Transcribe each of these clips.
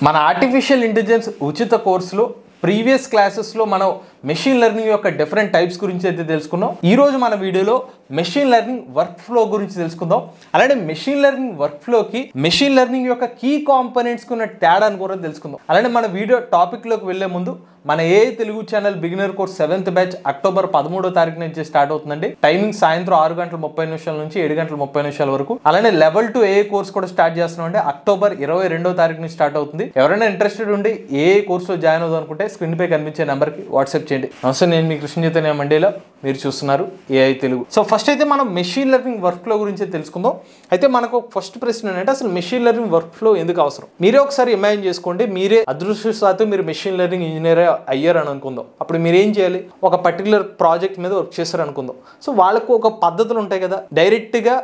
మన artificial intelligence ఉచిత కోర్సులో ప్రీవియస్ క్లాసెస్లో మనం మెషిన్ లెర్నింగ్ యొక్క డిఫరెంట్ టైప్స్ గురించి అయితే తెలుసుకున్నాం. ఈరోజు మన వీడియోలో మెషిన్ లెర్నింగ్ వర్క్ ఫ్లో గురించి తెలుసుకుందాం. అలానే మెషిన్ లెర్నింగ్ వర్క్ ఫ్లోకి మెషిన్ లెర్నింగ్ యొక్క కీ కాంపోనెంట్స్కి ఉన్న తేడాను కూడా తెలుసుకుందాం. అలానే మన వీడియో టాపిక్లోకి వెళ్లే ముందు మన AI తెలుగు channel beginner course 7th batch October 13వ తారీఖు నుంచి స్టార్ట్ అవుతుందండి. టైమింగ్ సాయంత్రం 6:30 నుంచి 7:30 వరకు. అలానే లెవెల్ 2 AI కోర్స్ కూడా స్టార్ట్ చేస్తున్నాం అండి. అక్టోబర్ 22వ తారీఖు నుంచి స్టార్ట్ అవుతుంది. ఎవరైనా ఇంట్రెస్టెడ్ ఉండి AI కోర్సులో జాయిన్ అవుదాం అనుకుంటే స్క్రీన్ పై కనిపించే నెంబర్కి వాట్సాప్ చేయండి. నమస్తే, నేను మీ కృష్ణ చైతన్య మండేలా, మీరు చూస్తున్నారు AI తెలుగు. సో ఫస్ట్ అయితే మనం మెషిన్ లెర్నింగ్ వర్క్ ఫ్లో గురించి తెలుసుకుందాం. అయితే మనకు ఫస్ట్ ప్రశ్న ఏంటంటే, అసలు మెషిన్ లెర్నింగ్ వర్క్ ఫ్లో ఎందుకు అవసరం? మీరే ఒకసారి ఇమాజిన్ చేసుకోండి, మీరే అదృష్టవశాత్తు మీరు మెషిన్ లెర్నింగ్ ఇంజనీర్ అయ్యారు అని అనుకుందాం. అప్పుడు మీరు ఏం చేయాలి? ఒక పర్టికులర్ ప్రాజెక్ట్ మీద వర్క్ చేస్తారు అనుకుందాం. సో వాళ్ళకు ఒక పద్ధతులు ఉంటాయి కదా, డైరెక్ట్గా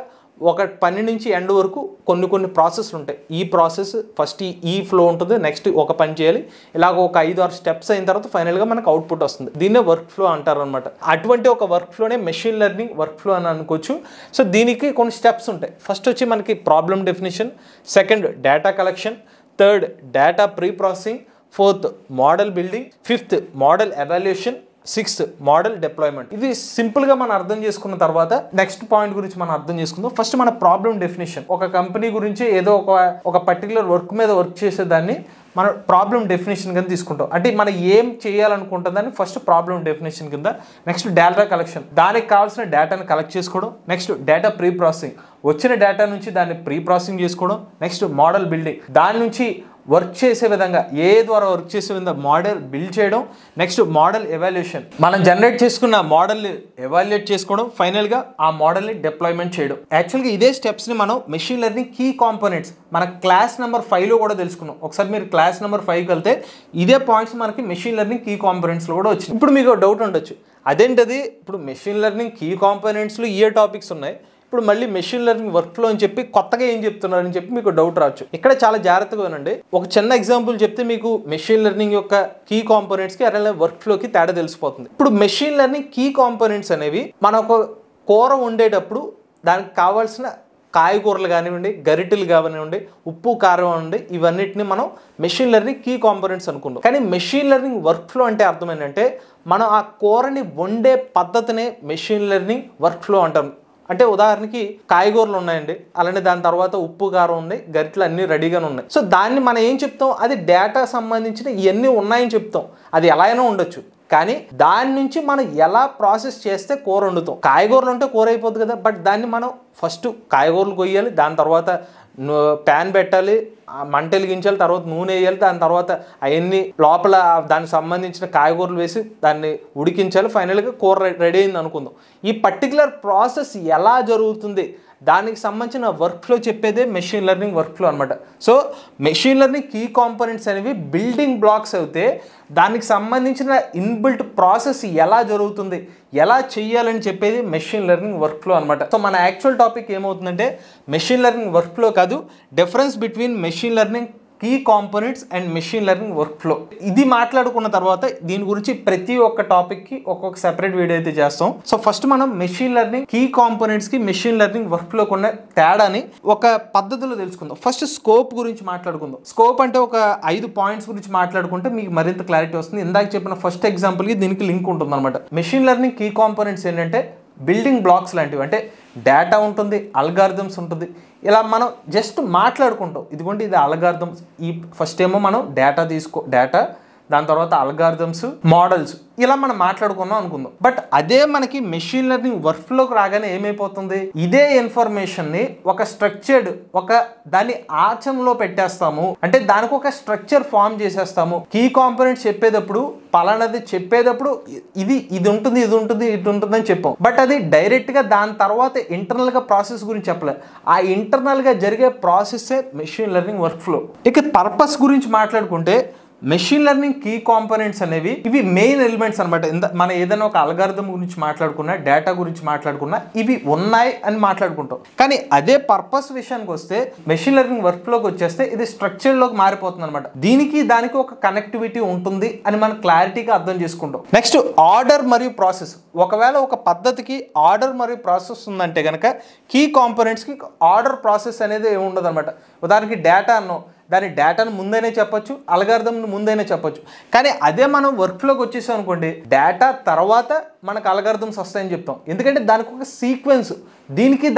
ఒక పని నుంచి ఎండ్ వరకు కొన్ని ప్రాసెస్లు ఉంటాయి. ఈ ప్రాసెస్ ఫస్ట్ ఈ ఫ్లో ఉంటుంది, నెక్స్ట్ ఒక పని చేయాలి, ఇలాగ ఒక 5-6 స్టెప్స్ అయిన తర్వాత ఫైనల్గా మనకు అవుట్పుట్ వస్తుంది. దీన్నే వర్క్ ఫ్లో అంటారు అనమాట. అటువంటి ఒక వర్క్ ఫ్లోనే మెషిన్ లెర్నింగ్ వర్క్ ఫ్లో అని అనుకోవచ్చు. సో దీనికి కొన్ని స్టెప్స్ ఉంటాయి. ఫస్ట్ వచ్చి మనకి problem definition, second data collection, third data pre processing, fourth model building, fifth model evaluation, sixth model deployment. ఇది సింపుల్గా మనం అర్థం చేసుకున్న తర్వాత నెక్స్ట్ పాయింట్ గురించి మనం అర్థం చేసుకుందాం. ఫస్ట్ మన ప్రాబ్లమ్ డెఫినేషన్. ఒక కంపెనీ గురించి ఏదో ఒక పర్టికులర్ వర్క్ మీద వర్క్ చేసేదాన్ని మనం ప్రాబ్లమ్ డెఫినేషన్ కింద తీసుకుంటాం. అంటే మనం ఏం చేయాలనుకుంటుందని ఫస్ట్ ప్రాబ్లమ్ డెఫినేషన్ కింద. నెక్స్ట్ డేటా కలెక్షన్, దానికి కావాల్సిన డేటాను కలెక్ట్ చేసుకోవడం. నెక్స్ట్ డేటా ప్రీ ప్రాసెసింగ్, వచ్చిన డేటా నుంచి దాన్ని ప్రీ ప్రాసెసింగ్ చేసుకోవడం. నెక్స్ట్ మోడల్ బిల్డింగ్, దాని నుంచి వర్క్ చేసే విధంగా ద్వారా వర్క్ చేసే విధంగా మోడల్ బిల్డ్ చేయడం. నెక్స్ట్ మోడల్ ఎవాల్యుయేషన్, మనం జనరేట్ చేసుకున్న మోడల్ని ఎవాల్యుయేట్ చేసుకోవడం. ఫైనల్గా ఆ మోడల్ని డిప్లాయ్మెంట్ చేయడం. యాక్చువల్గా ఇదే స్టెప్స్ని మనం మెషిన్ లెర్నింగ్ కీ కాంపోనెంట్స్ మన క్లాస్ నెంబర్ 5లో కూడా తెలుసుకున్నాం. ఒకసారి మీరు క్లాస్ నెంబర్ 5కి వెళ్తే ఇదే పాయింట్స్ మనకి మెషిన్ లెర్నింగ్ కీ కాంపోనెంట్స్లో కూడా వచ్చింది. ఇప్పుడు మీకు డౌట్ ఉండొచ్చు, అదేంటది ఇప్పుడు మెషిన్ లెర్నింగ్ కీ కాంపోనెంట్స్లో ఏ టాపిక్స్ ఉన్నాయి, ఇప్పుడు మళ్ళీ మెషిన్ లెర్నింగ్ వర్క్ ఫ్లో అని చెప్పి కొత్తగా ఏం చెప్తున్నారని చెప్పి మీకు డౌట్ రావచ్చు. ఇక్కడ చాలా జాగ్రత్తగా వినండి. ఒక చిన్న ఎగ్జాంపుల్ చెప్తే మీకు మెషిన్ లెర్నింగ్ యొక్క కీ కాంపోనెంట్స్కి అలానే వర్క్ ఫ్లోకి తేడా తెలిసిపోతుంది. ఇప్పుడు మెషిన్ లెర్నింగ్ కీ కాంపోనెంట్స్ అనేవి మన ఒక కూర వండేటప్పుడు దానికి కావాల్సిన కాయగూరలు కానివ్వండి, గరిటెలు కానివ్వండి, ఉప్పు కారం కానివ్వండి, ఇవన్నిటిని మనం మెషిన్ లెర్నింగ్ కీ కాంపోనెంట్స్ అనుకుంటాం. కానీ మెషిన్ లెర్నింగ్ వర్క్ ఫ్లో అంటే అర్థం ఏంటంటే, మనం ఆ కూరని వండే పద్ధతినే మెషిన్ లెర్నింగ్ వర్క్ ఫ్లో అంటాం. అంటే ఉదాహరణకి కాయగూరలు ఉన్నాయండి, అలానే దాని తర్వాత ఉప్పు కారం ఉంది, గరిటెలు అన్నీ రెడీగానే ఉన్నాయి. సో దాన్ని మనం ఏం చెప్తాం, అది డేటా సంబంధించిన ఇవన్నీ ఉన్నాయని చెప్తాం. అది ఎలా అయినా ఉండొచ్చు, కానీ దాని నుంచి మనం ఎలా ప్రాసెస్ చేస్తే కూర వండుతాం. కాయగూరలు ఉంటే కూర అయిపోతుంది కదా, బట్ దాన్ని మనం ఫస్ట్ కాయగూరలు కొయ్యాలి, దాని తర్వాత ప్యాన్ పెట్టాలి, మంట వెలిగించాలి, తర్వాత నూనె వేయాలి, దాని తర్వాత అవన్నీ లోపల దానికి సంబంధించిన కాయగూరలు వేసి దాన్ని ఉడికించాలి, ఫైనల్గా కూర రెడీ అయింది అనుకుందాం. ఈ పర్టికులర్ ప్రాసెస్ ఎలా జరుగుతుంది దానికి సంబంధించిన వర్క్ ఫ్లో చెప్పేదే మెషిన్ లెర్నింగ్ వర్క్ ఫ్లో అనమాట. So machine learning key components అనేవి బిల్డింగ్ బ్లాక్స్ అయితే దానికి సంబంధించిన ఇన్బిల్ట్ ప్రాసెస్ ఎలా జరుగుతుంది, ఎలా చేయాలని చెప్పేది మెషిన్ లెర్నింగ్ వర్క్ ఫ్లో అనమాట. సో మన యాక్చువల్ టాపిక్ ఏమవుతుందంటే, మెషిన్ లెర్నింగ్ వర్క్ ఫ్లో కాదు, difference between machine learning key components and machine learning work flow. ఇది మాట్లాడుకున్న తర్వాత దీని గురించి ప్రతి ఒక్క టాపిక్కి ఒక్కొక్క సెపరేట్ వీడియో అయితే చేస్తాం. సో ఫస్ట్ మనం మెషిన్ లెర్నింగ్ కీ కాంపోనెంట్స్కి మెషిన్ లెర్నింగ్ వర్క్ ఫ్లోకి ఉన్న తేడాని ఒక పద్ధతిలో తెలుసుకుందాం. ఫస్ట్ స్కోప్ గురించి మాట్లాడుకుందాం. స్కోప్ అంటే ఒక 5 పాయింట్స్ గురించి మాట్లాడుకుంటే మీకు మరింత క్లారిటీ వస్తుంది. ఇందాక చెప్పిన ఫస్ట్ ఎగ్జాంపుల్కి దీనికి లింక్ ఉంటుంది అనమాట. మెషిన్ లెర్నింగ్ కీ కాంపోనెంట్స్ ఏంటంటే బిల్డింగ్ బ్లాక్స్ లాంటివి. అంటే డేటా ఉంటుంది, అల్గారిథమ్స్ ఉంటుంది, ఇలా మనం జస్ట్ మాట్లాడుకుంటాం. ఇదిగోండి ఇది అల్గారిథమ్స్. ఈ ఫస్ట్ ఏమో మనం డేటా దాని తర్వాత అల్గారిథమ్స్, మోడల్స్, ఇలా మనం మాట్లాడుకున్నాం అనుకుందాం. బట్ అదే మనకి మెషిన్ లెర్నింగ్ వర్క్ ఫ్లోకి రాగానే ఏమైపోతుంది, ఇదే ఇన్ఫర్మేషన్ని ఒక స్ట్రక్చర్డ్ దాన్ని ఆచరణలో పెట్టేస్తాము. అంటే దానికి ఒక స్ట్రక్చర్ ఫామ్ చేసేస్తాము. కీ కాంపోనెంట్స్ చెప్పేటప్పుడు పలానాది చెప్పేటప్పుడు ఇది ఉంటుంది అని చెప్పాం. బట్ అది డైరెక్ట్గా దాని తర్వాత ఇంటర్నల్గా ప్రాసెస్ గురించి చెప్పలేదు. ఆ ఇంటర్నల్గా జరిగే ప్రాసెస్సే మెషిన్ లెర్నింగ్ వర్క్ ఫ్లో. ఇక పర్పస్ గురించి మాట్లాడుకుంటే, మెషిన్ లెర్నింగ్ కీ కాంపోనెంట్స్ అనేవి ఇవి మెయిన్ ఎలిమెంట్స్ అనమాట. మనం ఏదైనా ఒక అల్గారిథం గురించి మాట్లాడుకున్నా, డేటా గురించి మాట్లాడుకున్నా ఇవి ఉన్నాయి అని మాట్లాడుకుంటాం. కానీ అదే పర్పస్ విషయానికి వస్తే, మెషిన్ లెర్నింగ్ వర్క్ ఫ్లోకి వచ్చేస్తే ఇది స్ట్రక్చర్లోకి మారిపోతుంది అనమాట. దానికి ఒక కనెక్టివిటీ ఉంటుంది అని మనం క్లారిటీగా అర్థం చేసుకుంటాం. నెక్స్ట్ ఆర్డర్ మరియు ప్రాసెస్. ఒకవేళ ఒక పద్ధతికి ఆర్డర్ మరియు ప్రాసెస్ ఉందంటే కనుక కీ కాంపోనెంట్స్కి ఆర్డర్ ప్రాసెస్ అనేది ఏమి ఉండదు అనమాట. ఉదాహరణకి డేటా అన్నాం, దాని డేటాను ముందైనా చెప్పొచ్చు, అల్గారిథంను ముందైనా చెప్పొచ్చు. కానీ అదే మనం వర్క్ఫ్లోకి వచ్చేసాం అనుకోండి, డేటా తర్వాత మనకు అల్గారిథమ్స్ వస్తాయని చెప్తాం. ఎందుకంటే దానికి ఒక సీక్వెన్స్,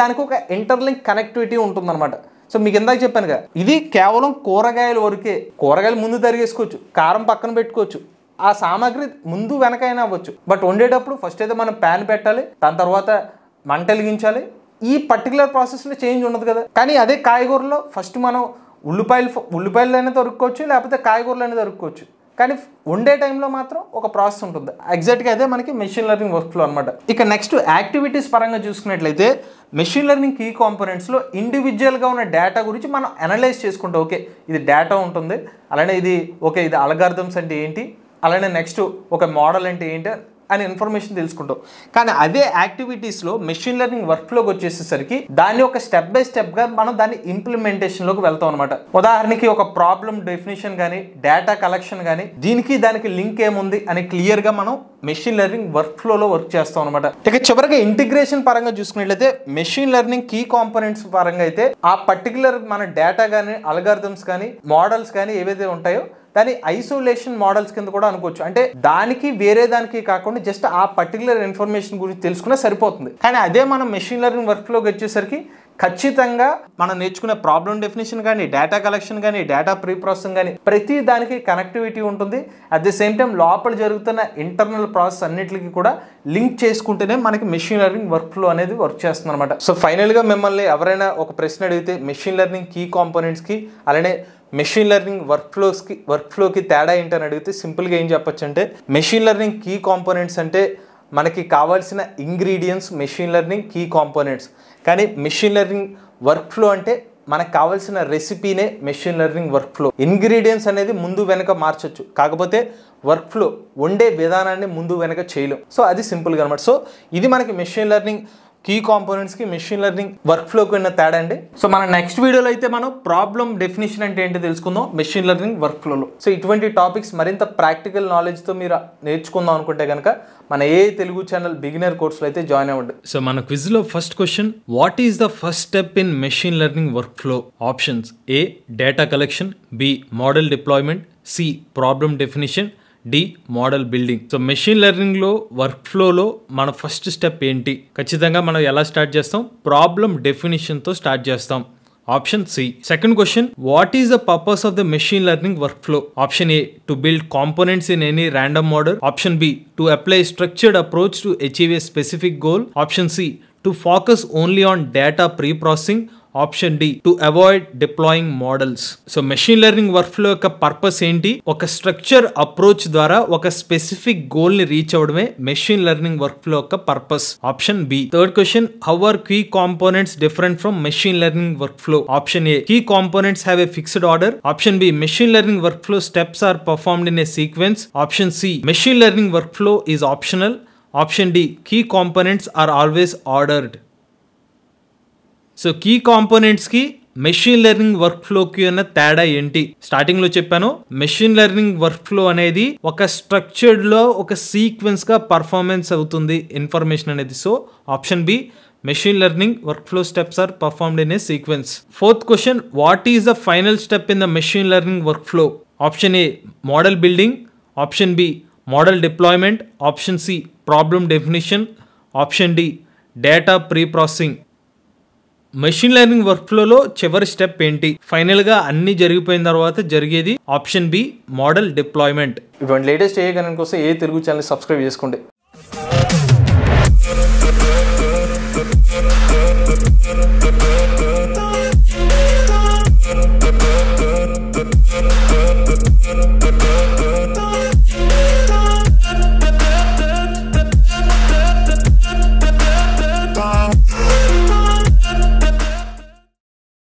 దానికి ఒక ఇంటర్లింక్ కనెక్టివిటీ ఉంటుందన్నమాట. సో మీకు ఇందాక చెప్పాను కదా, ఇది కేవలం కూరగాయల వరకే. కూరగాయలు ముందు తరిగేసుకోవచ్చు, కారం పక్కన పెట్టుకోవచ్చు, ఆ సామాగ్రి ముందు వెనకైనా అవ్వచ్చు. బట్ వండేటప్పుడు ఫస్ట్ అయితే మనం ప్యాన్ పెట్టాలి, దాని తర్వాత మంట వెలిగించాలి. ఈ పర్టికులర్ ప్రాసెస్లో చేంజ్ ఉండదు కదా. కానీ అదే కాయగూరలో ఫస్ట్ మనం ఉల్లిపాయలైనా దొరుకుకోవచ్చు, లేకపోతే కాయగూరలైనా దొరుకుకోవచ్చు. కానీ వండే టైంలో మాత్రం ఒక ప్రాసెస్ ఉంటుంది. ఎగ్జాక్ట్గా అదే మనకి మెషిన్ లెర్నింగ్ వర్క్ఫ్లో అనమాట. ఇక నెక్స్ట్ యాక్టివిటీస్ పరంగా చూసుకున్నట్లయితే మెషిన్ లెర్నింగ్ కీ కాంపోనెంట్స్లో ఇండివిజువల్గా ఉన్న డేటా గురించి మనం అనలైజ్ చేసుకుంటాం. ఓకే, ఇది డేటా ఉంటుంది, అలానే ఇది అల్గారిథమ్స్ అంటే ఏంటి, అలానే నెక్స్ట్ ఒక మోడల్ అంటే ఏంటి అని ఇన్ఫర్మేషన్ తెలుసుకుంటాం. కానీ అదే యాక్టివిటీస్లో మెషిన్ లెర్నింగ్ వర్క్ఫ్లోకి వచ్చేసేసరికి దాన్ని ఒక స్టెప్ బై స్టెప్గా మనం దాన్ని ఇంప్లిమెంటేషన్లోకి వెళ్తాం అనమాట. ఉదాహరణకి ఒక ప్రాబ్లం డెఫినేషన్ కానీ, డేటా కలెక్షన్ కానీ, దానికి లింక్ ఏముంది అని క్లియర్గా మనం మెషిన్ లెర్నింగ్ వర్క్ఫ్లోలో వర్క్ చేస్తాం అనమాట. ఇక చివరిగా ఇంటిగ్రేషన్ పరంగా చూసుకున్నట్లయితే మెషిన్ లెర్నింగ్ కీ కాంపోనెంట్స్ పరంగా అయితే ఆ పర్టికులర్ మన డేటా కానీ, అల్గారిథమ్స్ కానీ, మోడల్స్ కానీ ఏవైతే ఉంటాయో దాని ఐసోలేషన్ మోడల్స్ కింద కూడా అనుకోవచ్చు. అంటే దానికి వేరే దానికి కాకుండా జస్ట్ ఆ పర్టికులర్ ఇన్ఫర్మేషన్ గురించి తెలుసుకున్నా సరిపోతుంది. కానీ అదే మనం మెషిన్ లెర్నింగ్ వర్క్లోకి వచ్చేసరికి ఖచ్చితంగా మనం నేర్చుకునే ప్రాబ్లం డెఫినేషన్ కానీ, డేటా కలెక్షన్ కానీ, డేటా ప్రీ ప్రాసెసింగ్ కానీ ప్రతి దానికి కనెక్టివిటీ ఉంటుంది. అట్ ది సేమ్ టైం లోపల జరుగుతున్న ఇంటర్నల్ ప్రాసెస్ అన్నిటికీ కూడా లింక్ చేసుకుంటేనే మనకి మెషిన్ లెర్నింగ్ వర్క్ఫ్లో అనేది వర్క్ చేస్తుంది అనమాట. సో ఫైనల్గా మిమ్మల్ని ఎవరైనా ఒక ప్రశ్న అడిగితే మెషిన్ లెర్నింగ్ కీ కాంపోనెంట్స్కి అలానే మెషిన్ లెర్నింగ్ వర్క్ఫ్లోకి తేడా ఏంటని అడిగితే సింపుల్గా ఏం చెప్పొచ్చు అంటే, మెషిన్ లెర్నింగ్ కీ కాంపోనెంట్స్ అంటే మనకి కావాల్సిన ingredients machine learning key components. కానీ మెషిన్ లెర్నింగ్ వర్క్ఫ్లో అంటే మనకు కావాల్సిన రెసిపీనే మెషిన్ లెర్నింగ్ వర్క్ఫ్లో. ఇంగ్రీడియంట్స్ అనేది ముందు వెనక మార్చొచ్చు, కాకపోతే వర్క్ఫ్లో వండే విధానాన్ని ముందు వెనక చేయలేం. సో అది సింపుల్గా అనమాట. సో ఇది మనకి మెషిన్ లెర్నింగ్ కీ కాంపోనెంట్స్కి మెషిన్ లెర్నింగ్ వర్క్ఫ్లోకి ఉన్న తేడా అండి. సో మన నెక్స్ట్ వీడియోలో అయితే మనం ప్రాబ్లం డెఫినేషన్ అంటే ఏంటో తెలుసుకుందాం మెషిన్ లెర్నింగ్ వర్క్ఫ్లోలో. సో ఇటువంటి టాపిక్స్ మరింత ప్రాక్టికల్ నాలెడ్జ్తో మీరు నేర్చుకుందాం అనుకుంటే కనుక మన ఏ తెలుగు ఛానల్ బిగినర్ కోర్సులో అయితే జాయిన్ అవ్వండి. సో మన క్విజ్లో first question, what is the first step in machine learning workflow? Options: A data collection, B model deployment, C problem definition, D model building. So machine లెర్నింగ్లో వర్క్ఫ్లోలో మన ఫస్ట్ స్టెప్ ఏంటి? ఖచ్చితంగా మనం ఎలా స్టార్ట్ చేస్తాం? ప్రాబ్లం డెఫినేషన్తో స్టార్ట్ చేస్తాం. Option C. Second question, what is the purpose of the machine learning workflow? Option A, to build components in any random model. Option B, to apply structured approach to achieve a specific goal. Option C, to focus only on data pre processing. Option D, to avoid deploying models. So machine learning workflow యొక్క purpose ఏంటి? ఒక structure approach ద్వారా ఒక specific goal ని reach అవడమే machine learning workflow యొక్క purpose. Option B. Third question, how are key components different from machine learning workflow? Option A, key components have a fixed order. Option B, machine learning workflow steps are performed in a sequence. Option C, machine learning workflow is optional. Option D, key components are always ordered. So key కాంపోనెంట్స్కి machine learning వర్క్ఫ్లోకి ఉన్న తేడా ఏంటి? స్టార్టింగ్లో చెప్పాను, machine learning workflow అనేది ఒక స్ట్రక్చర్డ్లో ఒక సీక్వెన్స్గా పర్ఫార్మెన్స్ అవుతుంది ఇన్ఫర్మేషన్ అనేది. So option B, machine learning workflow steps are performed in a sequence. Fourth question, what is the final step in the machine learning workflow? Option A, model building. Option B, model deployment. Option C, problem definition. Option D, data pre processing. Machine learning వర్క్ఫ్లోలో చివరి step ఏంటి? ఫైనల్గా అన్ని జరిగిపోయిన తర్వాత జరిగేది option B, model deployment. ఇటువంటి latest ఏ గణన కోసం ఏ తెలుగు ఛానల్ సబ్స్క్రైబ్ చేసుకోండి.